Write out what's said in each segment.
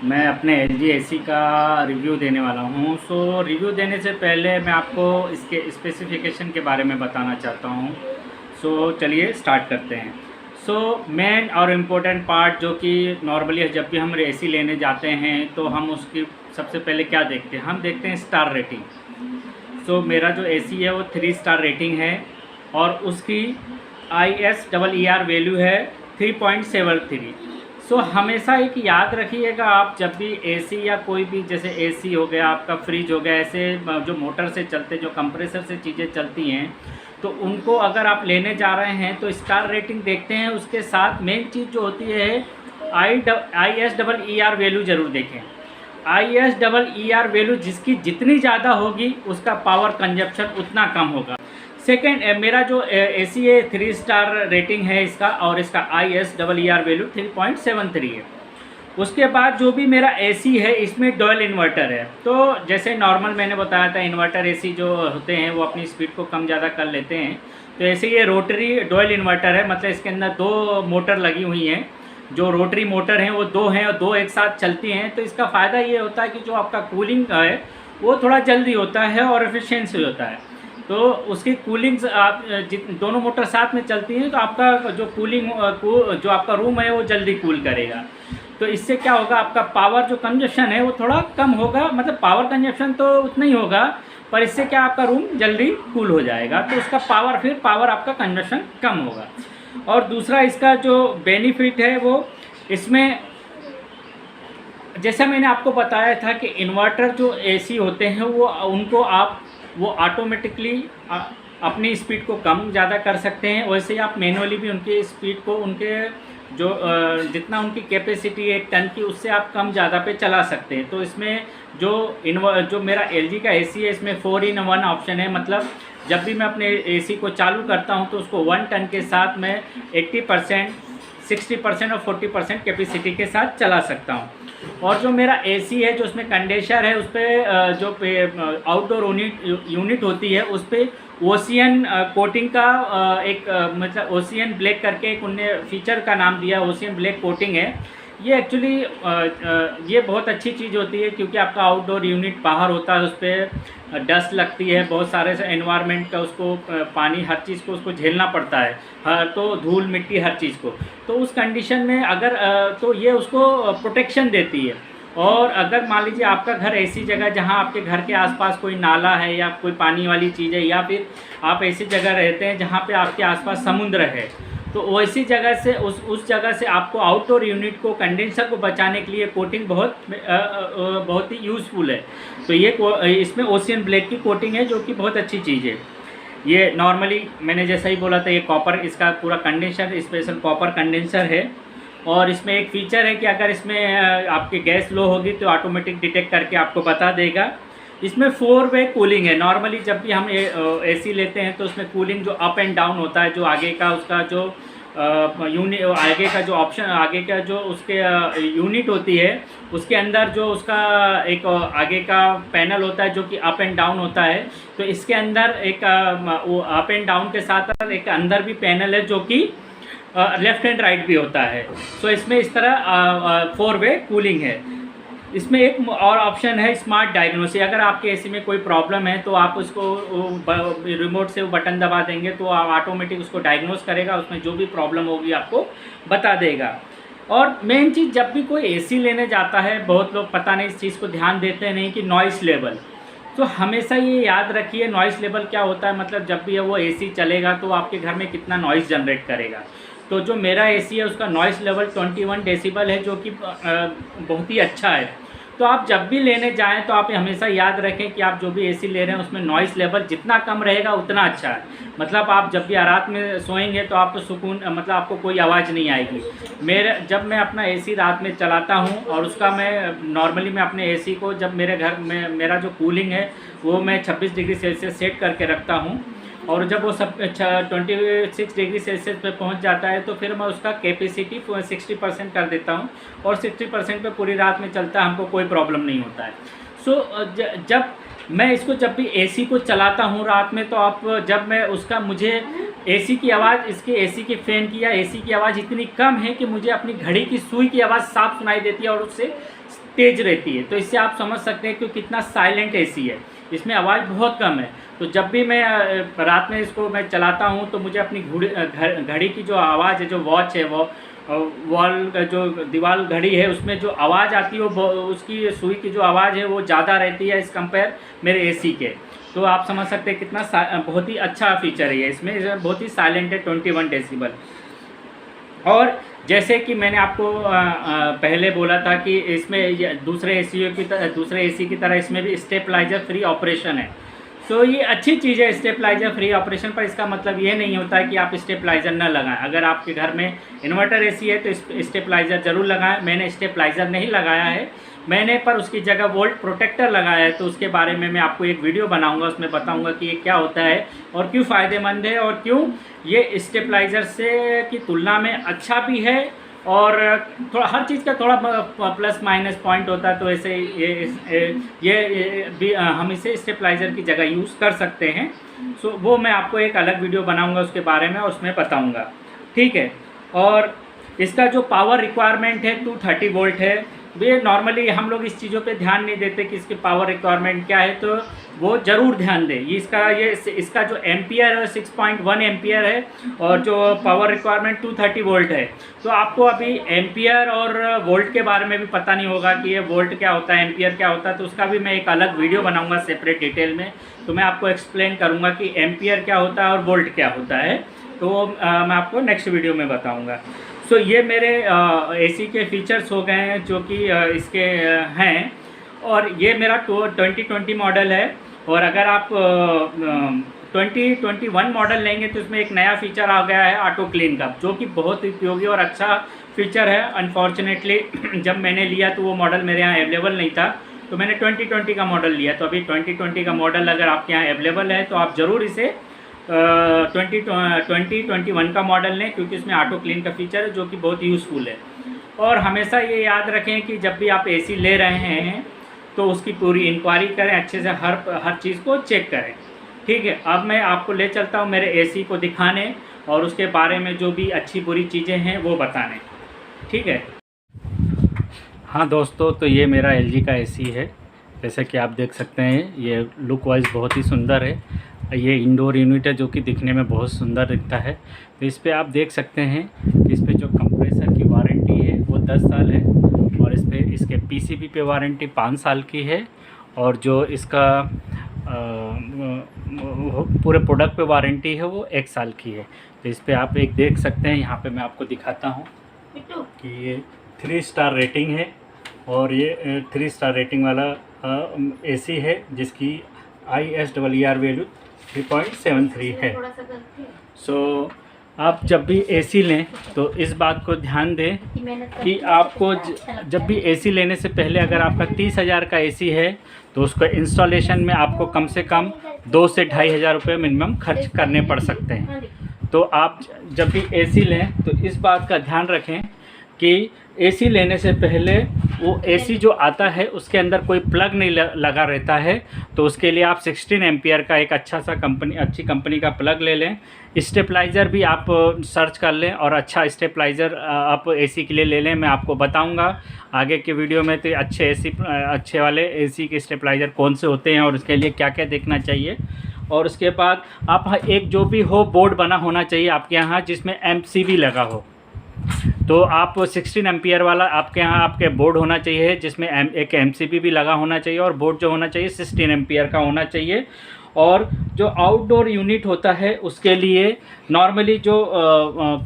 मैं अपने LG AC का रिव्यू देने वाला हूँ। रिव्यू देने से पहले मैं आपको इसके स्पेसिफिकेशन के बारे में बताना चाहता हूँ। चलिए स्टार्ट करते हैं। मेन और इम्पोर्टेंट पार्ट जो कि नॉर्मली जब भी हम एसी लेने जाते हैं तो हम उसकी सबसे पहले क्या देखते हैं, हम देखते हैं स्टार रेटिंग। मेरा जो एसी है वो 3 स्टार रेटिंग है और उसकी ISEER वैल्यू है 3.73। हमेशा एक याद रखिएगा, आप जब भी एसी या कोई भी, जैसे एसी हो गया, आपका फ्रिज हो गया, ऐसे जो मोटर से चलते, जो कंप्रेसर से चीज़ें चलती हैं, तो उनको अगर आप लेने जा रहे हैं तो स्टार रेटिंग देखते हैं। उसके साथ मेन चीज़ जो होती है ISEER वैल्यू ज़रूर देखें। ISEER वैल्यू जिसकी जितनी ज़्यादा होगी उसका पावर कंजप्शन उतना कम होगा। सेकेंड, मेरा जो एसी है 3 स्टार रेटिंग है इसका, और इसका ISEER वैल्यू 3.73 है। उसके बाद जो भी मेरा एसी है इसमें डुअल इन्वर्टर है। तो जैसे नॉर्मल मैंने बताया था, इन्वर्टर एसी जो होते हैं वो अपनी स्पीड को कम ज़्यादा कर लेते हैं। तो ऐसे ये रोटरी डुअल इन्वर्टर है, मतलब इसके अंदर 2 मोटर लगी हुई हैं। जो रोटरी मोटर हैं वो 2 हैं और 2 एक साथ चलती हैं। तो इसका फ़ायदा ये होता है कि जो आपका कूलिंग है वो थोड़ा जल्दी होता है और एफिशिएंसी होता है। तो उसकी कूलिंग्स आप दोनों मोटर साथ में चलती हैं तो आपका जो जो आपका रूम है वो जल्दी कूल करेगा। तो इससे क्या होगा, आपका पावर जो कंजप्शन है वो थोड़ा कम होगा। मतलब पावर कंजप्शन तो उतना ही होगा, पर इससे क्या आपका रूम जल्दी कूल हो जाएगा, तो उसका पावर आपका कंजप्शन कम होगा। और दूसरा इसका जो बेनिफिट है वो इसमें, जैसा मैंने आपको बताया था कि इन्वर्टर जो एसी होते हैं वो ऑटोमेटिकली अपनी स्पीड को कम ज़्यादा कर सकते हैं। वैसे ही आप मैनुअली भी उनकी स्पीड को, उनके जो जितना उनकी कैपेसिटी है 1 टन की, उससे आप कम ज़्यादा पे चला सकते हैं। तो इसमें जो मेरा एलजी का एसी है इसमें 4 in 1 ऑप्शन है। मतलब जब भी मैं अपने एसी को चालू करता हूं तो उसको 1 टन के साथ मैं 80%, 60% और 40% कैपेसिटी के साथ चला सकता हूं। और जो मेरा एसी है, जो उसमें कंडेंसर है, उस पर जो आउटडोर यूनिट होती है उस पर ओशियन कोटिंग का मतलब ओशियन ब्लैक करके एक उनने फीचर का नाम दिया, ओशियन ब्लैक कोटिंग है। ये एक्चुअली ये बहुत अच्छी चीज़ होती है, क्योंकि आपका आउटडोर यूनिट बाहर होता है, उस पर डस्ट लगती है, बहुत सारे से एनवायरनमेंट का उसको पानी, हर चीज़ को उसको झेलना पड़ता है, तो धूल मिट्टी हर चीज़ को। तो उस कंडीशन में अगर तो ये उसको प्रोटेक्शन देती है। और अगर मान लीजिए आपका घर ऐसी जगह जहां आपके घर के आसपास कोई नाला है या कोई पानी वाली चीज़ है, या फिर आप ऐसी जगह रहते हैं जहां पे आपके आसपास समुद्र है, तो वैसी जगह से उस जगह से आपको आउटडोर यूनिट को, कंडेंसर को बचाने के लिए कोटिंग बहुत ही यूज़फुल है। तो ये इसमें ओशियन ब्लैक की कोटिंग है, जो कि बहुत अच्छी चीज़ है। ये नॉर्मली मैंने जैसा ही बोला था, ये कॉपर, इसका पूरा कंडेंसर स्पेशल कॉपर कंडेंसर है। और इसमें एक फ़ीचर है कि अगर इसमें आपकी गैस लो होगी तो ऑटोमेटिक डिटेक्ट करके आपको बता देगा। इसमें 4 वे कूलिंग है। नॉर्मली जब भी हम एसी लेते हैं तो उसमें कूलिंग जो अप एंड डाउन होता है, जो आगे का उसका जो आगे का जो ऑप्शन, आगे का जो उसके यूनिट होती है, उसके अंदर जो उसका एक आगे का पैनल होता है जो कि अप एंड डाउन होता है। तो इसके अंदर एक वो अप एंड डाउन के साथ एक अंदर भी पैनल है जो कि लेफ़्ट एंड राइट भी होता है। इसमें इस तरह 4 वे कूलिंग है। इसमें एक और ऑप्शन है स्मार्ट डायग्नोसिस। अगर आपके एसी में कोई प्रॉब्लम है तो आप उसको रिमोट से वो बटन दबा देंगे तो ऑटोमेटिक उसको डायग्नोस करेगा, उसमें जो भी प्रॉब्लम होगी आपको बता देगा। और मेन चीज़, जब भी कोई एसी लेने जाता है, बहुत लोग पता नहीं इस चीज़ को ध्यान देते नहीं कि नॉइस लेवल। तो हमेशा ये याद रखिए नॉइस लेवल क्या होता है। मतलब जब भी वो एसी चलेगा तो आपके घर में कितना नॉइस जनरेट करेगा। तो जो मेरा एसी है उसका नॉइस लेवल 21 डेसिबल है, जो कि बहुत ही अच्छा है। तो आप जब भी लेने जाएं तो आप हमेशा याद रखें कि आप जो भी एसी ले रहे हैं उसमें नॉइस लेवल जितना कम रहेगा उतना अच्छा है। मतलब आप जब भी रात में सोएंगे तो आपको सुकून, मतलब आपको कोई आवाज़ नहीं आएगी। जब मैं अपना एसी रात में चलाता हूं, और उसका मैं नॉर्मली मैं अपने एसी को, जब मेरे घर में मेरा जो कूलिंग है वो मैं 26 डिग्री सेल्सियस सेट करके रखता हूं, और जब वो 26 डिग्री सेल्सियस पे पहुंच जाता है तो फिर मैं उसका कैपेसिटी 60% कर देता हूं, और 60% पे पूरी रात में चलता है, हमको कोई प्रॉब्लम नहीं होता है। जब मैं इसको जब भी एसी को चलाता हूँ रात में, तो आप जब मैं उसका मुझे एसी की आवाज़, इसके एसी के फ़ैन की या एसी की आवाज़ इतनी कम है कि मुझे अपनी घड़ी की सुई की आवाज़ साफ सुनाई देती है और उससे तेज़ रहती है। तो इससे आप समझ सकते हैं कि कितना साइलेंट एसी है, इसमें आवाज़ बहुत कम है। तो जब भी मैं रात में इसको मैं चलाता हूँ तो मुझे अपनी घड़ी की जो आवाज़ है, जो वॉच है, वो वॉल का जो दीवार घड़ी है उसमें जो आवाज़ आती है वो उसकी सुई की जो आवाज़ है वो ज़्यादा रहती है इस कंपेयर मेरे एसी के। तो आप समझ सकते हैं कितना बहुत ही अच्छा फीचर है ये, इसमें बहुत ही साइलेंट है 21 डेसिबल। और जैसे कि मैंने आपको पहले बोला था कि इसमें दूसरे एसी की तरह इसमें भी स्टेबलाइजर फ्री ऑपरेशन है। तो ये अच्छी चीज़ है स्टेबलाइजर फ्री ऑपरेशन, पर इसका मतलब ये नहीं होता है कि आप स्टेबलाइजर न लगाएं। अगर आपके घर में इन्वर्टर एसी है तो स्टेबलाइजर ज़रूर लगाएं। मैंने स्टेबलाइजर नहीं लगाया है, मैंने पर उसकी जगह वोल्ट प्रोटेक्टर लगाया है। तो उसके बारे में मैं आपको एक वीडियो बनाऊंगा, उसमें बताऊंगा कि ये क्या होता है और क्यों फ़ायदेमंद है और क्यों ये स्टेबलाइजर से की तुलना में अच्छा भी है। और थोड़ा हर चीज़ का थोड़ा प्लस माइनस पॉइंट होता है, तो ऐसे ये भी हम इसे स्टेबलाइजर की जगह यूज़ कर सकते हैं। सो वो मैं आपको एक अलग वीडियो बनाऊंगा उसके बारे में और उसमें बताऊंगा, ठीक है। और इसका जो पावर रिक्वायरमेंट है 230 वोल्ट है। वे नॉर्मली हम लोग इस चीज़ों पे ध्यान नहीं देते कि इसकी पावर रिक्वायरमेंट क्या है, तो वो ज़रूर ध्यान दें। इसका जो एम्पियर है 6.1 एम्पियर है और जो पावर रिक्वायरमेंट 230 वोल्ट है। तो आपको अभी एम्पियर और वोल्ट के बारे में भी पता नहीं होगा कि ये वोल्ट क्या होता है, एम्पियर क्या होता है। तो उसका भी मैं एक अलग वीडियो बनाऊँगा सेपरेट डिटेल में, तो मैं आपको एक्सप्लेन करूँगा कि एम्पियर क्या होता है और वोल्ट क्या होता है। तो मैं आपको नेक्स्ट वीडियो में बताऊँगा। सो ये मेरे एसी के फीचर्स हो गए हैं जो कि इसके हैं। और ये मेरा 2020 मॉडल है। और अगर आप 2021 मॉडल लेंगे तो इसमें एक नया फीचर आ गया है ऑटो क्लीन का, जो कि बहुत उपयोगी और अच्छा फीचर है। अनफॉर्चुनेटली जब मैंने लिया तो वो मॉडल मेरे यहाँ अवेलेबल नहीं था, तो मैंने 2020 का मॉडल लिया। तो अभी 2020 का मॉडल अगर आपके यहाँ अवेलेबल है तो आप ज़रूर इसे 2021 का मॉडल लें, क्योंकि इसमें ऑटो क्लीन का फीचर है जो कि बहुत यूज़फुल है। और हमेशा ये याद रखें कि जब भी आप एसी ले रहे हैं तो उसकी पूरी इंक्वायरी करें, अच्छे से हर चीज़ को चेक करें, ठीक है। अब मैं आपको ले चलता हूँ मेरे एसी को दिखाने और उसके बारे में जो भी अच्छी बुरी चीज़ें हैं वो बताने, ठीक है। हाँ दोस्तों, तो ये मेरा LG का एसी है। जैसे कि आप देख सकते हैं ये लुक वाइज बहुत ही सुंदर है। ये इंडोर यूनिट है जो कि दिखने में बहुत सुंदर दिखता है। तो इस पे आप देख सकते हैं कि इस पे जो कंप्रेसर की वारंटी है वो 10 साल है और इस पे इसके PCB पे वारंटी 5 साल की है। और जो इसका पूरे प्रोडक्ट पे वारंटी है वो 1 साल की है। तो इस पे आप एक देख सकते हैं, यहाँ पे मैं आपको दिखाता हूँ कि ये 3 स्टार रेटिंग है और ये 3 स्टार रेटिंग वाला एसी है जिसकी ISER वैल्यू 3.73 है। सो आप जब भी एसी लें तो इस बात को ध्यान दें कि आपको जब भी एसी लेने से पहले अगर आपका 30,000 का एसी है तो उसको इंस्टॉलेशन में आपको कम से कम 2 से 2,500 रुपये मिनिमम खर्च करने पड़ सकते हैं। तो आप जब भी एसी लें तो इस बात का ध्यान रखें कि एसी लेने से पहले वो एसी जो आता है उसके अंदर कोई प्लग नहीं लगा रहता है। तो उसके लिए आप 16 एम्पियर का एक अच्छी कंपनी का प्लग ले लें। स्टेबलाइज़र भी आप सर्च कर लें और अच्छा स्टेबलाइज़र आप एसी के लिए ले लें। मैं आपको बताऊंगा आगे के वीडियो में तो अच्छे वाले एसी के स्टेबलाइज़र कौन से होते हैं और उसके लिए क्या क्या देखना चाहिए। और उसके बाद आप एक जो भी हो बोर्ड बना होना चाहिए आपके यहाँ जिसमें MCB लगा हो। तो आप 16 एम्पियर वाला आपके यहाँ आपके बोर्ड होना चाहिए जिसमें एक MCB भी लगा होना चाहिए और बोर्ड जो होना चाहिए 16 एम्पियर का होना चाहिए। और जो आउटडोर यूनिट होता है उसके लिए नॉर्मली जो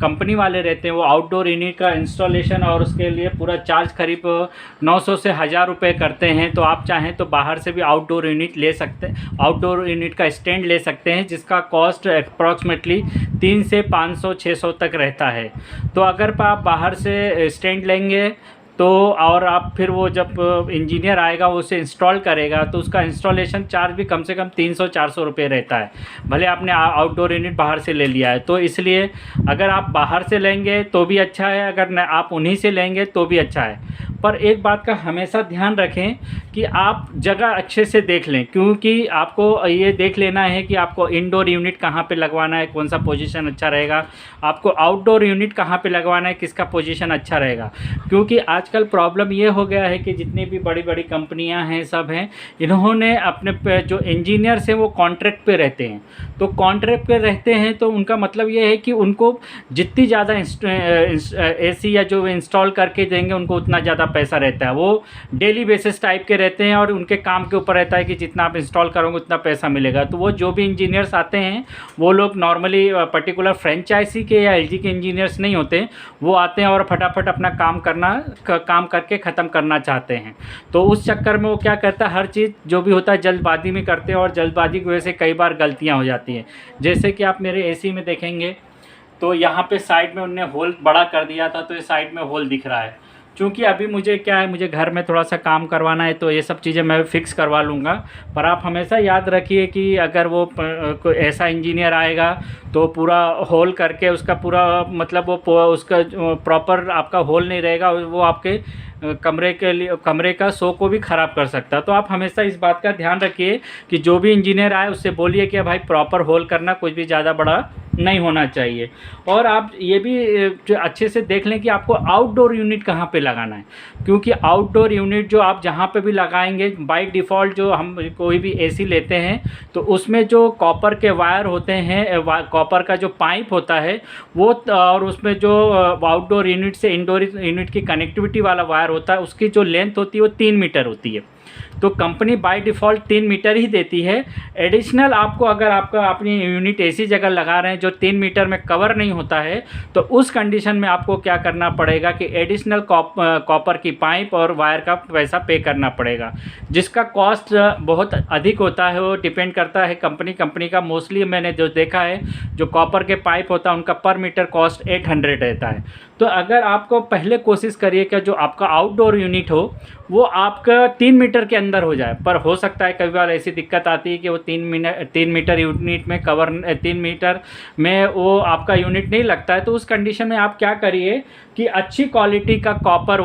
कंपनी वाले रहते हैं वो आउटडोर यूनिट का इंस्टॉलेशन और उसके लिए पूरा चार्ज करीब 900 से 1,000 रुपये करते हैं। तो आप चाहें तो बाहर से भी आउटडोर यूनिट ले सकते हैं, आउटडोर यूनिट का स्टैंड ले सकते हैं जिसका कॉस्ट अप्रॉक्सीमेटली 3 से 500-600 तक रहता है। तो अगर आप बाहर से स्टैंड लेंगे तो और आप फिर वो जब इंजीनियर आएगा वो उसे इंस्टॉल करेगा तो उसका इंस्टॉलेशन चार्ज भी कम से कम 300-400 रुपये रहता है, भले आपने आउटडोर यूनिट बाहर से ले लिया है। तो इसलिए अगर आप बाहर से लेंगे तो भी अच्छा है, अगर आप उन्हीं से लेंगे तो भी अच्छा है। पर एक बात का हमेशा ध्यान रखें कि आप जगह अच्छे से देख लें, क्योंकि आपको ये देख लेना है कि आपको इंडोर यूनिट कहाँ पे लगवाना है, कौन सा पोजीशन अच्छा रहेगा, आपको आउटडोर यूनिट कहाँ पे लगवाना है, किसका पोजीशन अच्छा रहेगा। क्योंकि आजकल प्रॉब्लम ये हो गया है कि जितनी भी बड़ी बड़ी कंपनियां हैं सब हैं, इन्होंने अपने जो इंजीनियर्स हैं वो कॉन्ट्रैक्ट पे रहते हैं। तो कॉन्ट्रैक्ट पे रहते हैं तो उनका मतलब ये है कि उनको जितनी ज़्यादा एसी या जो इंस्टॉल करके देंगे उनको उतना ज़्यादा पैसा रहता है। वो डेली बेसिस टाइप के रहते हैं और उनके काम के ऊपर रहता है कि जितना आप इंस्टॉल करोगे उतना पैसा मिलेगा। तो वो जो भी इंजीनियर्स आते हैं वो लोग नॉर्मली पर्टिकुलर फ्रेंचाइजी के या एलजी के इंजीनियर्स नहीं होते, वो आते हैं और फटाफट अपना काम करके ख़त्म करना चाहते हैं। तो उस चक्कर में वो क्या करता है, हर चीज़ जो भी होता है जल्दबाजी में करते हैं और जल्दबाजी की वजह से कई बार गलतियां हो जाती हैं। जैसे कि आप मेरे एसी में देखेंगे तो यहाँ पे साइड में उनने होल बड़ा कर दिया था, तो ये साइड में होल दिख रहा है। क्योंकि अभी मुझे क्या है, मुझे घर में थोड़ा सा काम करवाना है तो ये सब चीज़ें मैं फिक्स करवा लूँगा। पर आप हमेशा याद रखिए कि अगर वो कोई ऐसा इंजीनियर आएगा तो पूरा होल करके उसका पूरा मतलब वो उसका प्रॉपर आपका होल नहीं रहेगा, वो आपके कमरे का शो को भी ख़राब कर सकता है। तो आप हमेशा इस बात का ध्यान रखिए कि जो भी इंजीनियर आए उससे बोलिए कि भाई प्रॉपर होल करना, कुछ भी ज़्यादा बड़ा नहीं होना चाहिए। और आप ये भी जो अच्छे से देख लें कि आपको आउटडोर यूनिट कहाँ पे लगाना है, क्योंकि आउटडोर यूनिट जो आप जहाँ पे भी लगाएंगे बाय डिफ़ॉल्ट जो हम कोई भी एसी लेते हैं तो उसमें जो कॉपर के वायर होते हैं, कॉपर का जो पाइप होता है वो, और उसमें जो आउटडोर यूनिट से इंडोर यूनिट की कनेक्टिविटी वाला वायर होता है उसकी जो लेंथ होती है वो 3 मीटर होती है। तो कंपनी बाय डिफ़ॉल्ट 3 मीटर ही देती है। एडिशनल आपको अगर आपका अपनी यूनिट ऐसी जगह लगा रहे हैं जो 3 मीटर में कवर नहीं होता है तो उस कंडीशन में आपको क्या करना पड़ेगा कि एडिशनल कॉपर की पाइप और वायर का पैसा पे करना पड़ेगा, जिसका कॉस्ट बहुत अधिक होता है। वो डिपेंड करता है कंपनी का। मोस्टली मैंने जो देखा है जो कॉपर के पाइप होता है उनका पर मीटर कॉस्ट 800 रहता है। तो अगर आपको पहले कोशिश करिए कि जो आपका आउटडोर यूनिट हो वो आपका 3 मीटर के अंदर हो जाए। पर हो सकता है कई बार ऐसी दिक्कत आती है कि वो 3 मीटर यूनिट में 3 मीटर में वो आपका यूनिट नहीं लगता है। तो उस कंडीशन में आप क्या करिए कि अच्छी क्वालिटी का कॉपर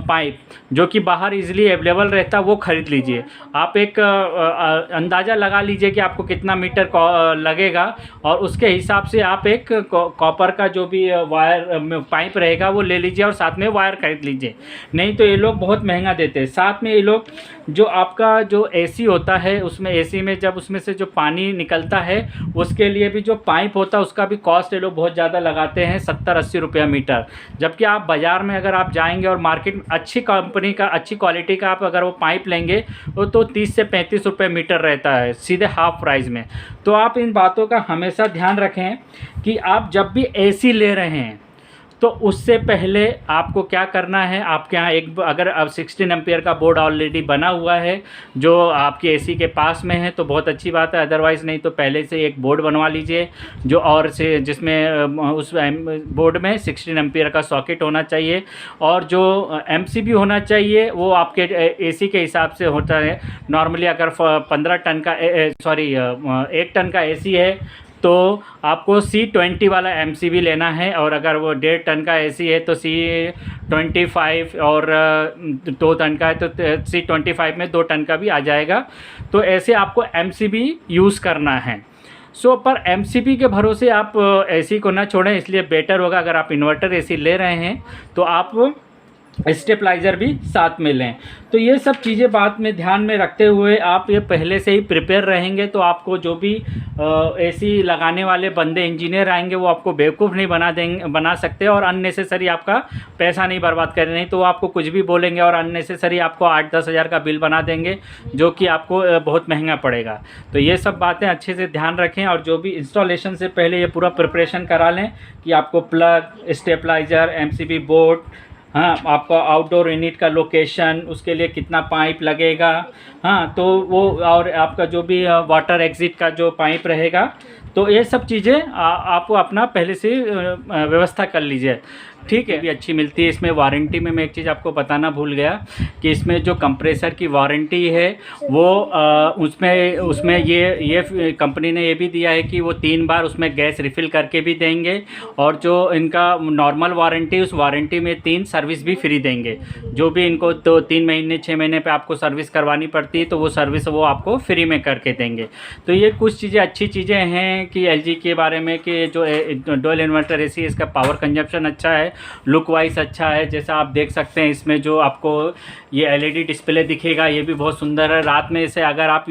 पाइप जो कि बाहर इजीली अवेलेबल रहता है वो ख़रीद लीजिए। आप एक अंदाज़ा लगा लीजिए कि आपको कितना मीटर लगेगा और उसके हिसाब से आप एक कॉपर का जो भी वायर पाइप रहेगा वो ले लीजिए और साथ में वायर खरीद लीजिए। नहीं तो ये लोग बहुत महंगा देते हैं। साथ में ये लोग जो आपका जो एसी होता है उसमें एसी में जब उसमें से जो पानी निकलता है उसके लिए भी जो पाइप होता है उसका भी कॉस्ट ये लोग बहुत ज़्यादा लगाते हैं, 70-80 रुपया मीटर। जबकि आप बाज़ार में अगर आप जाएंगे और मार्केट में अच्छी कंपनी का अच्छी क्वालिटी का आप अगर वो पाइप लेंगे वो तो 30 से 35 रुपये मीटर रहता है सीधे हाफ प्राइस में। तो आप इन बातों का हमेशा ध्यान रखें कि आप जब भी एसी ले रहे हैं तो उससे पहले आपको क्या करना है, आपके यहाँ एक अगर अब 16 एम्पियर का बोर्ड ऑलरेडी बना हुआ है जो आपके एसी के पास में है तो बहुत अच्छी बात है। अदरवाइज़ नहीं तो पहले से एक बोर्ड बनवा लीजिए जो और से जिसमें उस बोर्ड में 16 एम्पियर का सॉकेट होना चाहिए और जो एमसीबी होना चाहिए वो आपके एसी के हिसाब से होता है। नॉर्मली अगर 15 टन का 1 टन का एसी है तो आपको C20 वाला MCB लेना है, और अगर वो 1.5 टन का एसी है तो C25, और 2 टन का है तो C25 में 2 टन का भी आ जाएगा। तो ऐसे आपको MCB यूज़ करना है। पर MCB के भरोसे आप एसी को ना छोड़ें, इसलिए बेटर होगा अगर आप इन्वर्टर एसी ले रहे हैं तो आप स्टेबलाइज़र भी साथ में लें। तो ये सब चीज़ें बात में ध्यान में रखते हुए आप ये पहले से ही प्रिपेयर रहेंगे तो आपको जो भी एसी लगाने वाले बंदे इंजीनियर आएंगे वो आपको बेवकूफ़ नहीं बना सकते और अननेसेसरी आपका पैसा नहीं बर्बाद करें। नहीं तो वो आपको कुछ भी बोलेंगे और अननेसेसरी आपको 8-10 हज़ार का बिल बना देंगे जो कि आपको बहुत महंगा पड़ेगा। तो ये सब बातें अच्छे से ध्यान रखें और जो भी इंस्टॉलेशन से पहले ये पूरा प्रिपरेशन करा लें कि आपको प्लग, स्टेबलाइज़र, MCB बोर्ड, हाँ आपका आउटडोर यूनिट का लोकेशन, उसके लिए कितना पाइप लगेगा, हाँ तो वो, और आपका जो भी वाटर एग्ज़िट का जो पाइप रहेगा तो ये सब चीज़ें आप अपना पहले से व्यवस्था कर लीजिए, ठीक है। भी अच्छी मिलती है। इसमें वारंटी में मैं एक चीज़ आपको बताना भूल गया कि इसमें जो कंप्रेसर की वारंटी है वो उसमें उसमें ये कंपनी ने ये भी दिया है कि वो 3 बार उसमें गैस रिफ़िल करके भी देंगे, और जो इनका नॉर्मल वारंटी, उस वारंटी में 3 सर्विस भी फ्री देंगे। जो भी इनको तो 3 महीने 6 महीने पे आपको सर्विस करवानी पड़ती है, तो वो सर्विस वो आपको फ्री में करके देंगे। तो ये कुछ चीज़ें अच्छी चीज़ें हैं कि एलजी के बारे में, कि जो डुअल इन्वर्टर एसी, इसका पावर कंजप्शन अच्छा है, लुक वाइज अच्छा है। जैसा आप देख सकते हैं इसमें जो आपको ये एलईडी डिस्प्ले दिखेगा, ये भी बहुत सुंदर है। रात में इसे अगर आप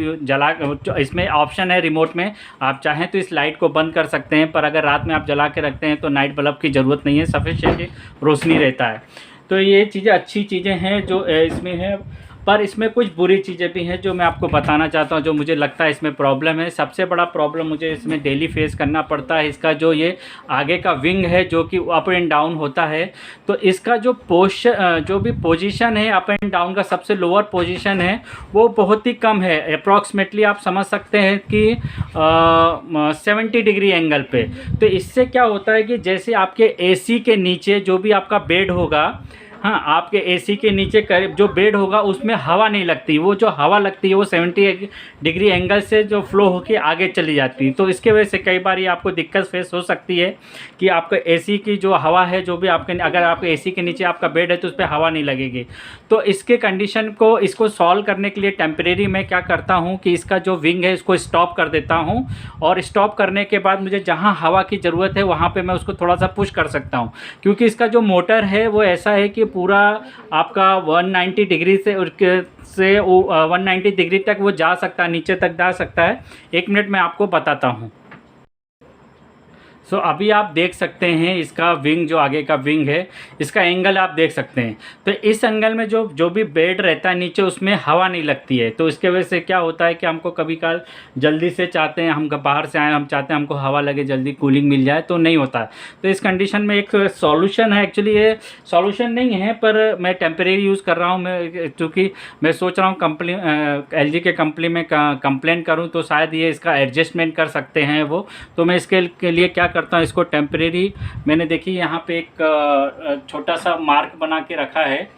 इसमें ऑप्शन है रिमोट में, आप चाहें तो इस लाइट को बंद कर सकते हैं, पर अगर रात में आप जला के रखते हैं तो नाइट बल्ब की ज़रूरत नहीं है, सफिशिएंट रोशनी रहता है। तो ये चीज़ें अच्छी चीज़ें हैं जो इसमें है। पर इसमें कुछ बुरी चीज़ें भी हैं जो मैं आपको बताना चाहता हूँ, जो मुझे लगता है इसमें प्रॉब्लम है। सबसे बड़ा प्रॉब्लम मुझे इसमें डेली फेस करना पड़ता है, इसका जो ये आगे का विंग है जो कि अप एंड डाउन होता है, तो इसका जो जो भी पोजीशन है अप एंड डाउन का, सबसे लोअर पोजीशन है वो बहुत ही कम है। अप्रॉक्सीमेटली आप समझ सकते हैं कि 70 डिग्री एंगल पे। तो इससे क्या होता है कि जैसे आपके एसी के नीचे जो भी आपका बेड होगा, हाँ, आपके एसी के नीचे करीब जो बेड होगा उसमें हवा नहीं लगती। वो जो हवा लगती है वो 70 डिग्री एंगल से जो फ्लो होकर आगे चली जाती है। तो इसके वजह से कई बार ये आपको दिक्कत फेस हो सकती है कि आपका एसी की जो हवा है, जो भी आपके, अगर आपके एसी के नीचे आपका बेड है तो उस पर हवा नहीं लगेगी। तो इसके कंडीशन को, इसको सॉल्व करने के लिए टेम्परेरी मैं क्या करता हूँ कि इसका जो विंग है इसको स्टॉप कर देता हूँ, और स्टॉप करने के बाद मुझे जहाँ हवा की ज़रूरत है वहाँ पर मैं उसको थोड़ा सा पुश कर सकता हूँ, क्योंकि इसका जो मोटर है वो ऐसा है कि पूरा आपका 190 डिग्री से 190 डिग्री तक वो जा सकता है, नीचे तक जा सकता है। 1 मिनट में आपको बताता हूँ। सो अभी आप देख सकते हैं इसका विंग, जो आगे का विंग है, इसका एंगल आप देख सकते हैं। तो इस एंगल में जो भी बेड रहता है नीचे, उसमें हवा नहीं लगती है। तो इसके वजह से क्या होता है कि हमको कभी काल जल्दी से चाहते हैं, हम बाहर से आए, हम चाहते हैं हमको हवा लगे, जल्दी कूलिंग मिल जाए, तो नहीं होता है। तो इस कंडीशन में एक सॉल्यूशन है, एक्चुअली ये सॉल्यूशन नहीं है पर मैं टेम्परेरी यूज़ कर रहा हूँ। मैं क्योंकि मैं सोच रहा हूँ कंपनी एलजी के कंपनी में कंप्लेन करूँ तो शायद ये इसका एडजस्टमेंट कर सकते हैं वो। तो मैं इसके लिए क्या करता हूँ, इसको टेम्परेरी, मैंने देखिए यहाँ पे एक छोटा सा मार्क बना के रखा है,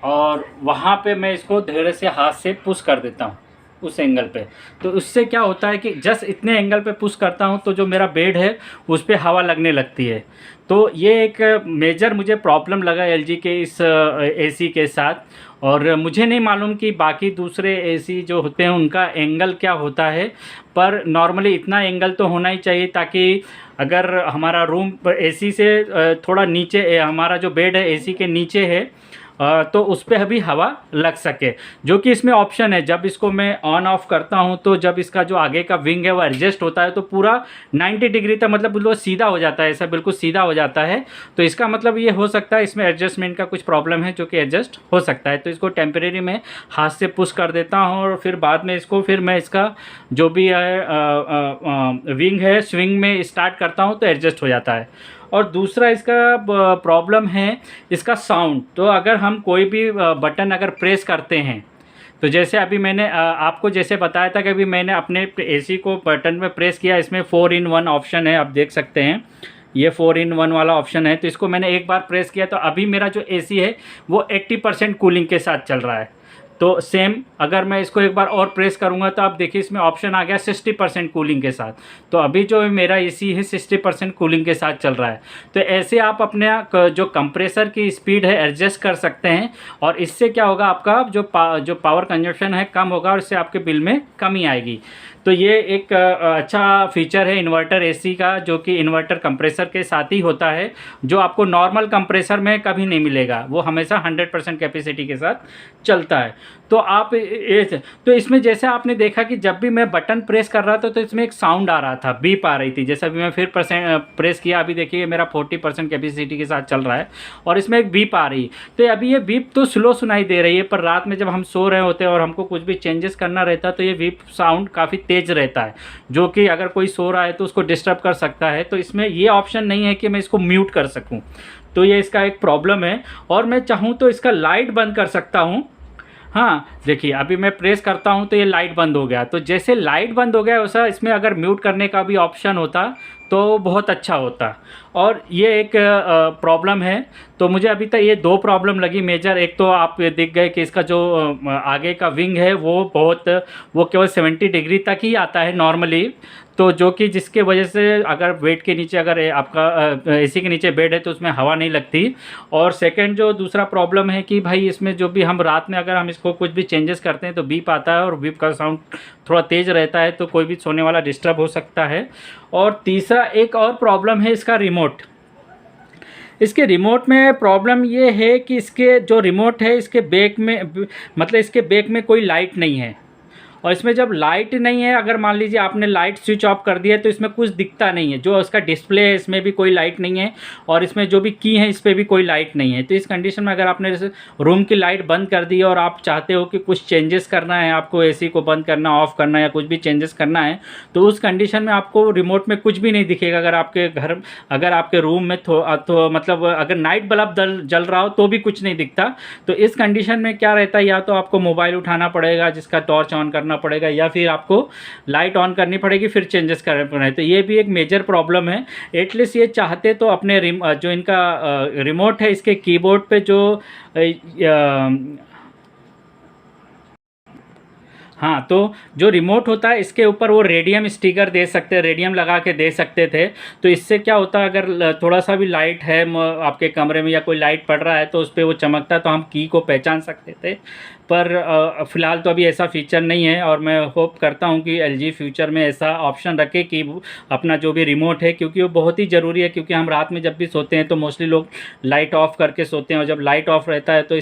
और वहाँ पे मैं इसको धीरे से हाथ से पुश कर देता हूँ उस एंगल पे। तो उससे क्या होता है कि जस्ट इतने एंगल पे पुश करता हूँ तो जो मेरा बेड है उस पर हवा लगने लगती है। तो ये एक मेजर मुझे प्रॉब्लम लगा एलजी के इस एसी के साथ, और मुझे नहीं मालूम कि बाकी दूसरे एसी जो होते हैं उनका एंगल क्या होता है, पर नॉर्मली इतना एंगल तो होना ही चाहिए ताकि अगर हमारा रूम एसी से थोड़ा नीचे, हमारा जो बेड है एसी के नीचे है, तो उस पर भी हवा लग सके, जो कि इसमें ऑप्शन है। जब इसको मैं ऑन ऑफ करता हूं तो जब इसका जो आगे का विंग है वो एडजस्ट होता है तो पूरा 90 डिग्री तक, मतलब बिल्कुल सीधा हो जाता है, ऐसा बिल्कुल सीधा हो जाता है। तो इसका मतलब ये हो सकता है इसमें एडजस्टमेंट का कुछ प्रॉब्लम है जो कि एडजस्ट हो सकता है। तो इसको टेम्परेरी में हाथ से पुश कर देता हूँ, और फिर बाद में इसको फिर मैं इसका जो भी है विंग है स्विंग में स्टार्ट करता हूँ तो एडजस्ट हो जाता है। और दूसरा इसका प्रॉब्लम है इसका साउंड। तो अगर हम कोई भी बटन अगर प्रेस करते हैं, तो जैसे अभी मैंने आपको जैसे बताया था कि अभी मैंने अपने एसी को बटन में प्रेस किया, इसमें 4-in-1 ऑप्शन है, आप देख सकते हैं ये 4-in-1 वाला ऑप्शन है। तो इसको मैंने एक बार प्रेस किया तो अभी मेरा जो एसी है वो 80% कूलिंग के साथ चल रहा है। तो सेम अगर मैं इसको एक बार और प्रेस करूंगा तो आप देखिए इसमें ऑप्शन आ गया 60% कूलिंग के साथ। तो अभी जो मेरा एसी है 60% कूलिंग के साथ चल रहा है। तो ऐसे आप अपने जो कंप्रेसर की स्पीड है एडजस्ट कर सकते हैं, और इससे क्या होगा, आपका जो पावर कंजप्शन है कम होगा, और इससे आपके बिल में कमी आएगी। तो ये एक अच्छा फीचर है इन्वर्टर एसी का, जो कि इन्वर्टर कंप्रेसर के साथ ही होता है, जो आपको नॉर्मल कंप्रेसर में कभी नहीं मिलेगा। वो हमेशा 100% कैपेसिटी के साथ चलता है। तो आप तो इसमें जैसे आपने देखा कि जब भी मैं बटन प्रेस कर रहा था तो इसमें एक साउंड आ रहा था, बीप आ रही थी। जैसे अभी मैं फिर प्रेस किया, अभी देखिए मेरा 40% कैपेसिटी के साथ चल रहा है और इसमें एक बीप आ रही। तो अभी ये बीप तो स्लो सुनाई दे रही है, पर रात में जब हम सो रहे होते हैं और हमको कुछ भी चेंजेस करना रहता है तो ये बीप साउंड काफ़ी तेज रहता है, जो कि अगर कोई सो रहा है तो उसको डिस्टर्ब कर सकता है। तो इसमें ये ऑप्शन नहीं है कि मैं इसको म्यूट कर सकूँ, तो ये इसका एक प्रॉब्लम है। और मैं चाहूँ तो इसका लाइट बंद कर सकता हूँ, हाँ, देखिए अभी मैं प्रेस करता हूँ तो ये लाइट बंद हो गया। तो जैसे लाइट बंद हो गया वैसा इसमें अगर म्यूट करने का भी ऑप्शन होता तो बहुत अच्छा होता। और ये एक प्रॉब्लम है। तो मुझे अभी तक ये 2 प्रॉब्लम लगी मेजर। एक तो आप ये दिख गए कि इसका जो आगे का विंग है वो केवल 70 डिग्री तक ही आता है नॉर्मली। तो जो कि जिसके वजह से अगर बेड के नीचे अगर आपका एसी के नीचे बेड है तो उसमें हवा नहीं लगती। और सेकंड जो दूसरा प्रॉब्लम है कि भाई इसमें जो भी हम रात में अगर हम इसको कुछ भी चेंजेस करते हैं तो बीप आता है, और बीप का साउंड थोड़ा तेज़ रहता है तो कोई भी सोने वाला डिस्टर्ब हो सकता है। और तीसरा एक और प्रॉब्लम है इसका रिमोट। इसके रिमोट में प्रॉब्लम ये है कि इसके जो रिमोट है इसके बैक में मतलब इसके बैक में कोई लाइट नहीं है। और इसमें जब लाइट नहीं है, अगर मान लीजिए आपने लाइट स्विच ऑफ कर दिया तो इसमें कुछ दिखता नहीं है। जो इसका डिस्प्ले है इसमें भी कोई लाइट नहीं है, और इसमें जो भी की है इस पर भी कोई लाइट नहीं है। तो इस कंडीशन में अगर आपने जैसे रूम की लाइट बंद कर दी और आप चाहते हो कि कुछ चेंजेस करना है, आपको एसी को बंद करना, ऑफ करना या कुछ भी चेंजेस करना है, तो उस कंडीशन में आपको रिमोट में कुछ भी नहीं दिखेगा। अगर आपके रूम में तो मतलब अगर नाइट बल्ब जल रहा हो तो भी कुछ नहीं दिखता। तो इस कंडीशन में क्या रहता है, या तो आपको मोबाइल उठाना पड़ेगा जिसका टॉर्च ऑन करना पड़ेगा, या फिर आपको लाइट ऑन करनी पड़ेगी फिर चेंजेस करने पड़ेंगे। तो ये भी एक मेजर प्रॉब्लम है। एटलीस्ट ये चाहते तो अपने जो इनका रिमोट है इसके कीबोर्ड पे जो हाँ, तो जो रिमोट होता है इसके ऊपर वो रेडियम स्टिकर दे सकते हैं, रेडियम लगा के दे सकते थे। तो इससे क्या होता है, अगर थोड़ा सा भी लाइट है आपके कमरे में या कोई लाइट पड़ रहा है तो उस पर वो चमकता तो हम की को पहचान सकते थे। पर फ़िलहाल तो अभी ऐसा फीचर नहीं है, और मैं होप करता हूँ कि एलजी फ्यूचर में ऐसा ऑप्शन रखे कि अपना जो भी रिमोट है, क्योंकि वो बहुत ही ज़रूरी है। क्योंकि हम रात में जब भी सोते हैं तो मोस्टली लोग लाइट ऑफ़ करके सोते हैं, और जब लाइट ऑफ रहता है तो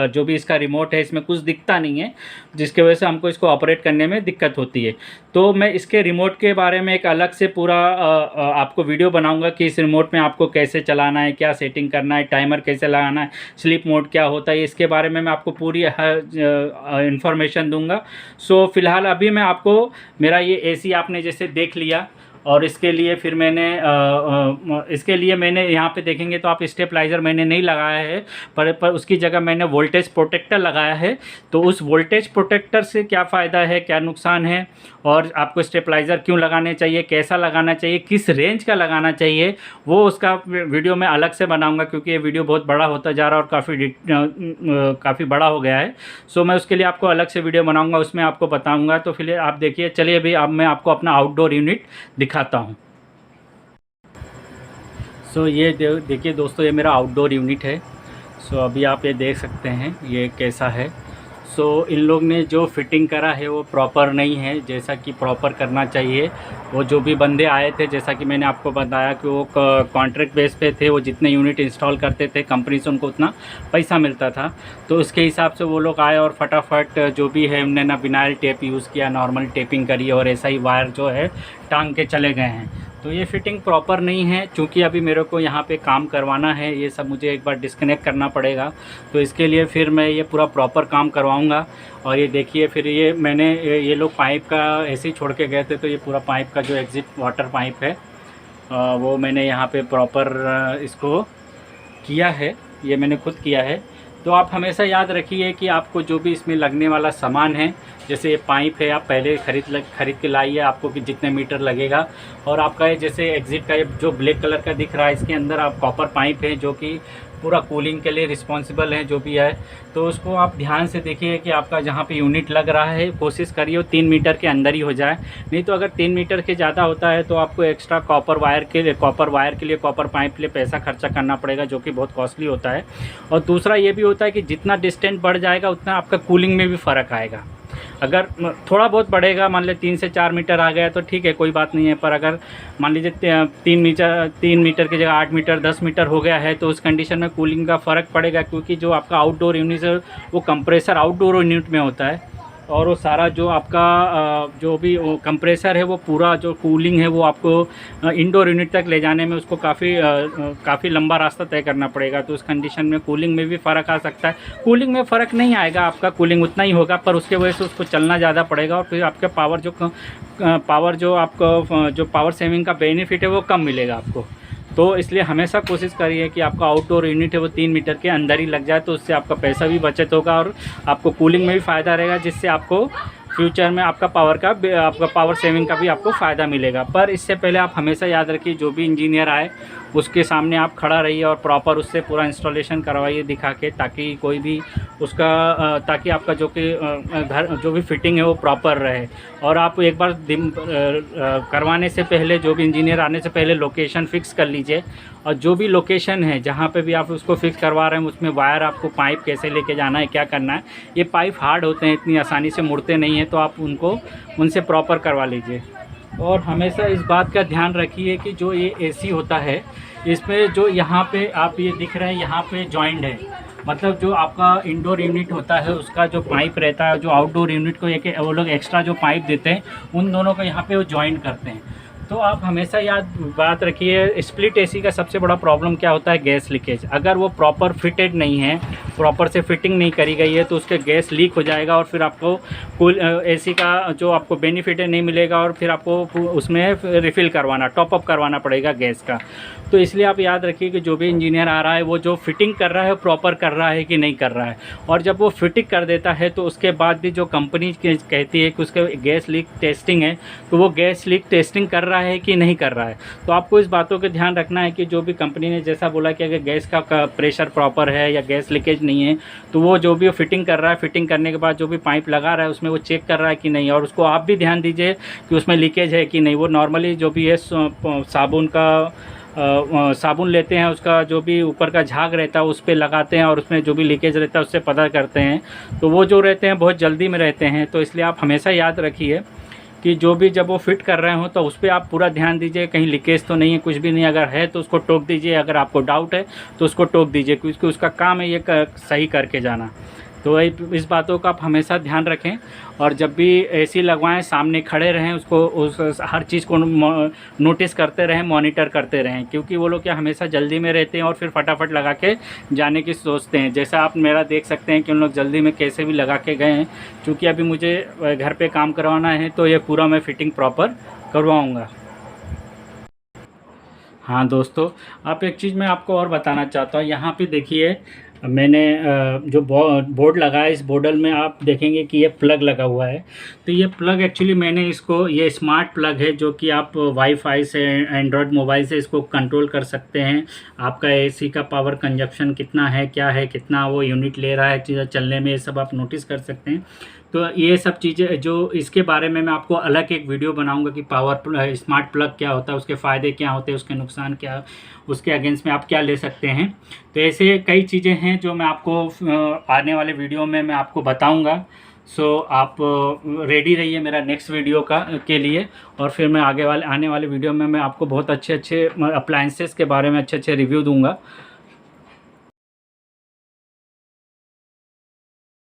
जो भी इसका रिमोट है इसमें कुछ दिखता नहीं है, जिसकी वजह से हमको इसको ऑपरेट करने में दिक्कत होती है। तो मैं इसके रिमोट के बारे में एक अलग से पूरा आपको वीडियो बनाऊंगा कि इस रिमोट में आपको कैसे चलाना है, क्या सेटिंग करना है, टाइमर कैसे लगाना है, स्लीप मोड क्या होता है, इसके बारे में मैं आपको पूरी इंफॉर्मेशन दूंगा। सो फिलहाल अभी मैं आपको मेरा ये एसी आपने जैसे देख लिया, और इसके लिए फिर मैंने यहाँ पे देखेंगे तो आप स्टेबलाइज़र मैंने नहीं लगाया है, पर उसकी जगह मैंने वोल्टेज प्रोटेक्टर लगाया है। तो उस वोल्टेज प्रोटेक्टर से क्या फ़ायदा है, क्या नुकसान है, और आपको स्टेबलाइज़र क्यों लगाने चाहिए, कैसा लगाना चाहिए, किस रेंज का लगाना चाहिए, वो उसका वीडियो मैं अलग से बनाऊँगा। क्योंकि ये वीडियो बहुत बड़ा होता जा रहा है और काफ़ी बड़ा हो गया है। सो मैं उसके लिए आपको अलग से वीडियो बनाऊँगा, उसमें आपको बताऊँगा। तो फिर आप देखिए, चलिए अभी अब मैं आपको अपना आउटडोर यूनिट दिखाता हूँ। सो ये देखिए दोस्तों, ये मेरा आउटडोर यूनिट है। सो अभी आप ये देख सकते हैं ये कैसा है। सो इन लोग ने जो फिटिंग करा है वो प्रॉपर नहीं है, जैसा कि प्रॉपर करना चाहिए। वो जो भी बंदे आए थे, जैसा कि मैंने आपको बताया कि वो कॉन्ट्रैक्ट बेस पे थे, वो जितने यूनिट इंस्टॉल करते थे कंपनी से उनको उतना पैसा मिलता था। तो उसके हिसाब से वो लोग आए और फटाफट जो भी है उनने ना विनाइल टेप यूज़ किया, नॉर्मल टेपिंग करी, और ऐसा ही वायर जो है टांग के चले गए हैं। तो ये फिटिंग प्रॉपर नहीं है। चूँकि अभी मेरे को यहाँ पे काम करवाना है, ये सब मुझे एक बार डिस्कनेक्ट करना पड़ेगा। तो इसके लिए फिर मैं ये पूरा प्रॉपर काम करवाऊँगा। और ये देखिए, फिर ये मैंने ये लोग पाइप का ऐसे ही छोड़ के गए थे, तो ये पूरा पाइप का जो एग्ज़िट वाटर पाइप है वो मैंने यहाँ पे प्रॉपर इसको किया है, ये मैंने खुद किया है। तो आप हमेशा याद रखिए कि आपको जो भी इसमें लगने वाला सामान है, जैसे ये पाइप है, आप पहले खरीद के लाइए, आपको कि जितने मीटर लगेगा। और आपका ये जैसे एग्ज़िट का ये जो ब्लैक कलर का दिख रहा है, इसके अंदर आप कॉपर पाइप है जो कि पूरा कूलिंग के लिए रिस्पॉन्सिबल है, जो भी है। तो उसको आप ध्यान से देखिए कि आपका जहाँ पे यूनिट लग रहा है, कोशिश करिए वो 3 मीटर के अंदर ही हो जाए। नहीं तो अगर 3 मीटर के ज़्यादा होता है तो आपको एक्स्ट्रा कॉपर वायर के लिए, कॉपर पाइप के लिए पैसा खर्चा करना पड़ेगा, जो कि बहुत कॉस्टली होता है। और दूसरा ये भी होता है कि जितना डिस्टेंस बढ़ जाएगा उतना आपका कूलिंग में भी फ़र्क आएगा। अगर थोड़ा बहुत बढ़ेगा, मान लीजिए 3 से 4 मीटर आ गया तो ठीक है, कोई बात नहीं है। पर अगर मान लीजिए 3 मीटर की जगह 8 मीटर 10 मीटर हो गया है, तो उस कंडीशन में कूलिंग का फ़र्क पड़ेगा। क्योंकि जो आपका आउटडोर यूनिट है वो कंप्रेसर आउटडोर यूनिट में होता है, और वो सारा जो आपका जो भी कंप्रेसर है वो पूरा जो कूलिंग है वो आपको इंडोर यूनिट तक ले जाने में उसको काफ़ी लंबा रास्ता तय करना पड़ेगा। तो उस कंडीशन में कूलिंग में भी फ़र्क आ सकता है। कूलिंग में फ़र्क नहीं आएगा, आपका कूलिंग उतना ही होगा, पर उसके वजह से उसको चलना ज़्यादा पड़ेगा, और फिर आपके पावर जो पावर सेविंग का बेनिफिट है वो कम मिलेगा आपको। तो इसलिए हमेशा कोशिश करिए कि आपका आउटडोर यूनिट है वो 3 मीटर के अंदर ही लग जाए, तो उससे आपका पैसा भी बचत होगा और आपको कूलिंग में भी फ़ायदा रहेगा, जिससे आपको फ्यूचर में आपका पावर सेविंग का भी आपको फ़ायदा मिलेगा। पर इससे पहले आप हमेशा याद रखिए, जो भी इंजीनियर आए उसके सामने आप खड़ा रहिए और प्रॉपर उससे पूरा इंस्टॉलेशन करवाइए दिखा के, ताकि कोई भी उसका ताकि आपका घर जो भी फिटिंग है वो प्रॉपर रहे। और आप एक बार करवाने से पहले, जो भी इंजीनियर आने से पहले लोकेशन फ़िक्स कर लीजिए, और जो भी लोकेशन है जहाँ पे भी आप उसको फिक्स करवा रहे हैं उसमें वायर आपको पाइप कैसे लेके जाना है, क्या करना है। ये पाइप हार्ड होते हैं, इतनी आसानी से मुड़ते नहीं हैं, तो आप उनसे प्रॉपर करवा लीजिए। और हमेशा इस बात का ध्यान रखिए कि जो ये एसी होता है, इसमें जो यहाँ पे आप ये दिख रहे हैं, यहाँ पे जॉइंट है, मतलब जो आपका इंडोर यूनिट होता है उसका जो पाइप रहता है, जो आउटडोर यूनिट को एक वो लोग एक्स्ट्रा जो पाइप देते हैं, उन दोनों को यहाँ पे वो जॉइंट करते हैं। तो आप हमेशा बात रखिए, स्प्लिट एसी का सबसे बड़ा प्रॉब्लम क्या होता है, गैस लीकेज। अगर वो प्रॉपर फिटेड नहीं है, प्रॉपर से फिटिंग नहीं करी गई है, तो उसके गैस लीक हो जाएगा और फिर आपको एसी का जो आपको बेनिफिट है नहीं मिलेगा, और फिर आपको उसमें रिफ़िल करवाना, टॉपअप करवाना पड़ेगा गैस का। तो इसलिए आप याद रखिए कि जो भी इंजीनियर आ रहा है वो जो फिटिंग कर रहा है प्रॉपर कर रहा है कि नहीं कर रहा है। और जब वो फिटिंग कर देता है तो उसके बाद भी जो कंपनी कहती है कि उसके गैस लीक टेस्टिंग है, तो वो गैस लीक टेस्टिंग कर रहा है कि नहीं कर रहा है। तो आपको इस बातों का ध्यान रखना है कि जो भी कंपनी ने जैसा बोला कि अगर गैस का प्रेशर प्रॉपर है या गैस लीकेज नहीं है, तो वो जो भी फिटिंग कर रहा है, फिटिंग करने के बाद जो भी पाइप लगा रहा है उसमें वो चेक कर रहा है कि नहीं। और उसको आप भी ध्यान दीजिए कि उसमें लीकेज है कि नहीं। वो नॉर्मली जो भी है साबुन लेते हैं, उसका जो भी ऊपर का झाग रहता है उस पर लगाते हैं और उसमें जो भी लीकेज रहता है उससे पता करते हैं। तो वो जो रहते हैं बहुत जल्दी में रहते हैं। तो इसलिए आप हमेशा याद रखिए कि जो भी जब वो फिट कर रहे हो तो उस पर आप पूरा ध्यान दीजिए, कहीं लीकेज तो नहीं है, कुछ भी नहीं। अगर है तो उसको टोक दीजिए, अगर आपको डाउट है तो उसको टोक दीजिए, क्योंकि उसका काम है ये सही करके जाना। तो इस बातों का आप हमेशा ध्यान रखें। और जब भी एसी लगवाएं सामने खड़े रहें, उसको हर चीज़ को नोटिस करते रहें, मॉनिटर करते रहें, क्योंकि वो लोग क्या हमेशा जल्दी में रहते हैं और फिर फटाफट लगा के जाने की सोचते हैं। जैसा आप मेरा देख सकते हैं कि उन लोग जल्दी में कैसे भी लगा के गए हैं। क्योंकि अभी मुझे घर पे काम करवाना है तो ये पूरा मैं फिटिंग प्रॉपर करवाऊँगा। हाँ दोस्तों, आप एक चीज़ मैं आपको और बताना चाहता हूँ। यहाँ पे देखिए, मैंने जो बोर्ड लगाया, इस बोर्डल में आप देखेंगे कि ये प्लग लगा हुआ है। तो ये प्लग एक्चुअली मैंने इसको, ये स्मार्ट प्लग है जो कि आप वाईफाई से, एंड्रॉयड मोबाइल से इसको कंट्रोल कर सकते हैं। आपका एसी का पावर कंजप्शन कितना है, क्या है, कितना वो यूनिट ले रहा है चीज़ें चलने में, ये सब आप नोटिस कर सकते हैं। तो ये सब चीज़ें जो इसके बारे में मैं आपको अलग एक वीडियो बनाऊंगा कि स्मार्ट प्लग क्या होता है, उसके फ़ायदे क्या होते हैं, उसके नुकसान क्या, उसके अगेंस्ट में आप क्या ले सकते हैं। तो ऐसे कई चीज़ें हैं जो मैं आपको आने वाले वीडियो में मैं आपको बताऊंगा। सो आप रेडी रहिए मेरा नेक्स्ट वीडियो के लिए। और फिर मैं आने वाले वीडियो में मैं आपको बहुत अच्छे अप्लायंसेस के बारे में अच्छे रिव्यू दूंगा।